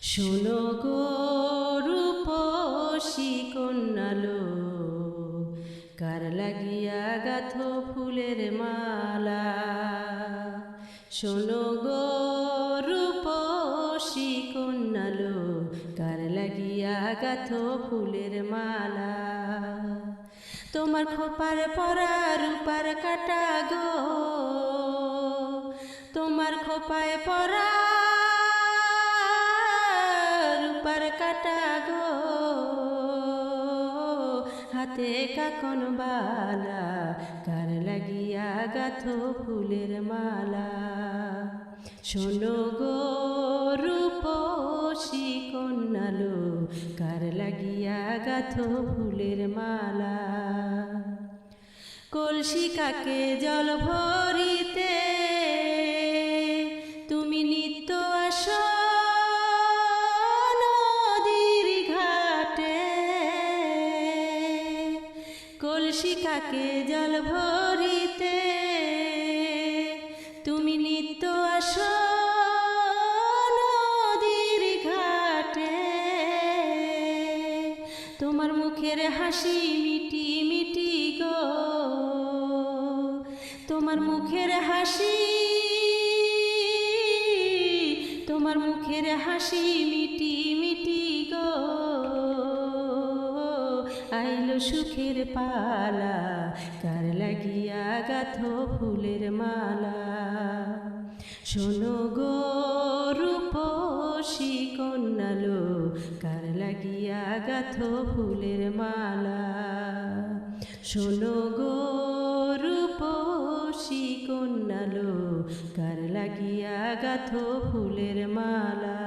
শোনো গো রূপসী কন্যালো, কার লাগিয়া গাথো ফুলের মালা। শোনো গো রূপসী কন্যালো, কার লাগিয়া গাথো ফুলের মালা। তোমার খোপার পরা রূপার কাটা গো, তোমার খোপায় পরা রূপার কাটা গো, হাতে কাকন বালা, কার লাগিয়া গাথো ফুলের মালা। শোনো গো রূপসী কন্যালো, কার লাগিয়া গাথো ফুলের মালা। কলসি কাকে জল ভরিতে তুমি নিত্য আসো নদীর ঘাটে। কলসি কাকে জল ভরিতে তুমি নিত্য আসো নদীর ঘাটে। তোমার মুখের হাসি মিটি মিটি গো, তোমার মুখের হাসি, তোমার মুখের হাসি মিটি মিটি গো, আইলো সুখের পালা, কার লাগিয়া গাথো ফুলের মালা। শোনো গো রূপসী কন্যালো, কার লাগিয়া গাথো ফুলের মালা। শোনো গো রূপসী কন্যালো, কার লাগিয়া গাথো ফুলের মালা।